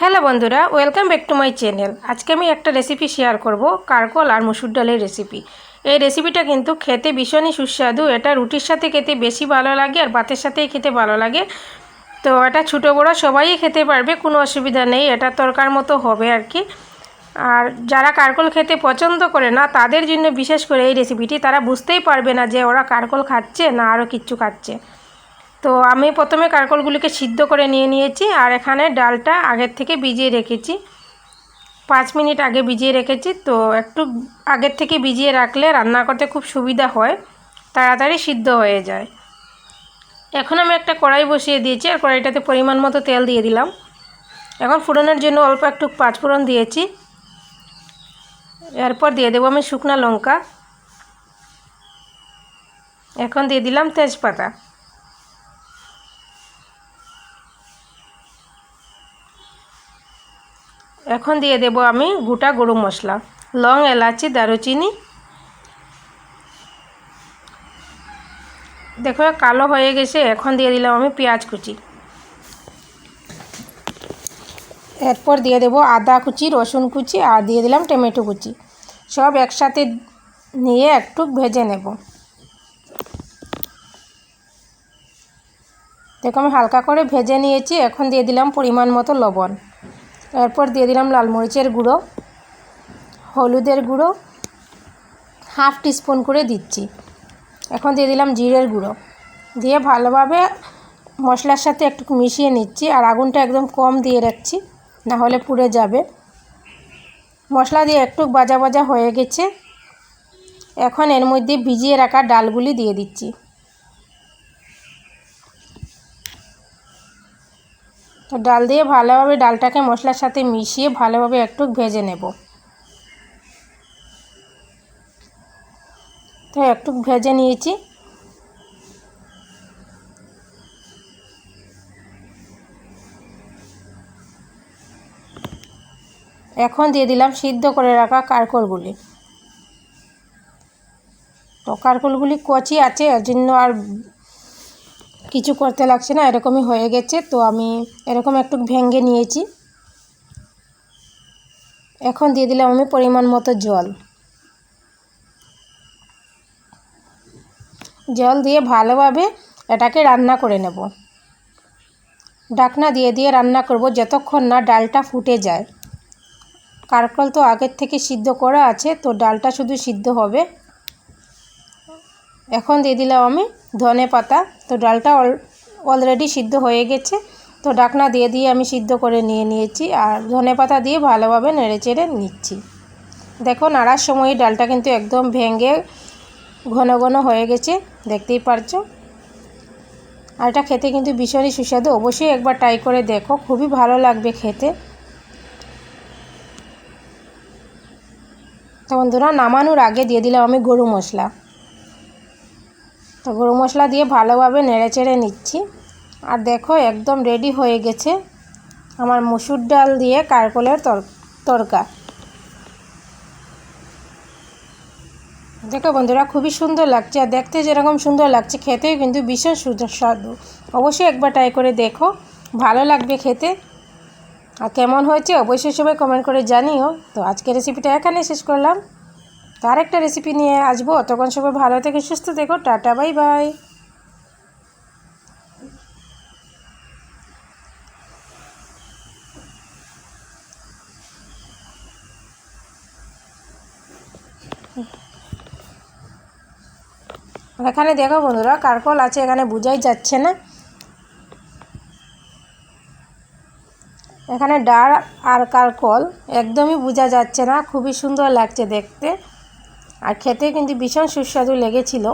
Hello বন্ধুরা, welcome back to my channel. আজকে আমি একটা রেসিপি শেয়ার করব, কারকল আর মসুর ডালের রেসিপি। এই রেসিপিটা কিন্তু খেতে ভীষণই সুস্বাদু। এটা রুটির সাথে খেতে বেশি ভালো লাগে আর ভাতের সাথেই খেতে ভালো লাগে। তো এটা ছোটো বড়ো সবাই খেতে পারবে, কোনো অসুবিধা নেই। এটা তরকার মতো হবে আর কি। আর যারা কারকল খেতে পছন্দ করে না তাদের জন্য বিশেষ করে এই রেসিপিটি। তারা বুঝতেই পারবে না যে ওরা কারকল খাচ্ছে না আরও কিচ্ছু খাচ্ছে। তো আমি প্রথমে কারকলগুলিকে সিদ্ধ করে নিয়েছি। আর এখানে ডালটা আগের থেকে ভিজিয়ে রেখেছি, 5 মিনিট আগে ভিজিয়ে রেখেছি। তো একটু আগের থেকে ভিজিয়ে রাখলে রান্না করতে খুব সুবিধা হয়, তাড়াতাড়ি সিদ্ধ হয়ে যায়। এখন আমি একটা কড়াই বসিয়ে দিয়েছি আর কড়াইটাতে পরিমাণ মতো তেল দিয়ে দিলাম। এখন ফোড়নের জন্য অল্প একটু পাঁচফোড়ন দিয়েছি। এরপর দিয়ে দেবো আমি শুকনো লঙ্কা। এখন দিয়ে দিলাম তেজপাতা। এখন দিয়ে দেব আমি গোটা গরম মশলা, লং, এলাচি, দারুচিনি। দেখো কালো হয়ে গেছে। এখন দিয়ে দিলাম আমি পেঁয়াজ কুচি। এরপর দিয়ে দেব আদা কুচি, রসুন কুচি আর দিয়ে দিলাম টমেটো কুচি। সব একসাথে নিয়ে একটু ভেজে নেব। দেখো আমি হালকা করে ভেজে নিয়েছি। এখন দিয়ে দিলাম পরিমাণ মতো লবণ। এরপর দিয়ে দিলাম লাল মরিচের গুঁড়ো, হলুদের গুঁড়ো হাফ টিস্পুন করে দিচ্ছি। এখন দিয়ে দিলাম জিরের গুঁড়ো, দিয়ে ভালোভাবে মশলার সাথে একটু মিশিয়ে নিচ্ছি। আর আগুনটা একদম কম দিয়ে রাখছি, না হলে পুড়ে যাবে। মশলা দিয়ে একটু ভাজা ভাজা হয়ে গেছে। এখন এর মধ্যে ভিজিয়ে রাখা ডালগুলি দিয়ে দিচ্ছি। তো ডাল দিয়ে ভালোভাবে ডালটাকে মশলার সাথে মিশিয়ে ভালোভাবে একটু ভেজে নেব। তো একটু ভেজে নিয়েছি। এখন দিয়ে দিলাম সিদ্ধ করে রাখা কারকলগুলি। তো কারকলগুলি কচি আছে, এর জন্য আর কিছু করতে লাগছে না, এরকমই হয়ে গেছে। তো আমি এরকম একটু ভেঙে নিয়েছি। এখন দিয়ে দিলাম আমি পরিমাণ মতো জল। জল দিয়ে ভালোভাবে এটাকে রান্না করে নেব। ঢাকনা দিয়ে দিয়ে রান্না করব যতক্ষণ না ডালটা ফুটে যায়। কারকল তো আগের থেকে সিদ্ধ করা আছে, তো ডালটা শুধু সিদ্ধ হবে। এখন দিয়ে দিলাম আমি ধনে পাতা। তো ডালটা অলরেডি সিদ্ধ হয়ে গেছে, তো ঢাকনা দিয়ে দিয়ে আমি সিদ্ধ করে নিয়েছি। আর ধনে পাতা দিয়ে ভালোভাবে নেড়েচেড়ে নিচ্ছি। দেখো নাড়ার সময় ডালটা কিন্তু একদম ভেঙে ঘন ঘন হয়ে গেছে, দেখতেই পারছো। আর এটা খেতে কিন্তু ভীষণই সুস্বাদু। অবশ্যই একবার ট্রাই করে দেখো, খুবই ভালো লাগবে খেতে। তো বন্ধুরা, নামানোর আগে দিয়ে দিলাম আমি গরম মশলা। তো গরম মশলা দিয়ে ভালোভাবে নেড়েচেড়ে নিচ্ছি। আর দেখো একদম রেডি হয়ে গেছে আমার মসুর ডাল দিয়ে কারকলের তরকা। দেখো বন্ধুরা, খুবই সুন্দর লাগছে। আর দেখতে যেরকম সুন্দর লাগছে, খেতেও কিন্তু ভীষণ সুস্বাদু। অবশ্যই একবার ট্রাই করে দেখো, ভালো লাগবে খেতে। আর কেমন হয়েছে অবশ্যই সবাই কমেন্ট করে জানিও। তো আজকের রেসিপিটা এখানে শেষ করলাম। তো আরেকটা রেসিপি নিয়ে আসবো। তখন সবাই ভালো থেকে সুস্থ থেকো। Tata, bye bye. এখানে দেখো বন্ধুরা, কারকল আছে, এখানে বোঝাই যাচ্ছে না। এখানে ডাল আর কারকল একদমই বোঝা যাচ্ছে না, খুবই সুন্দর লাগছে দেখতে। আর খেতে কিন্তু ভীষণ সুস্বাদু লেগেছিল।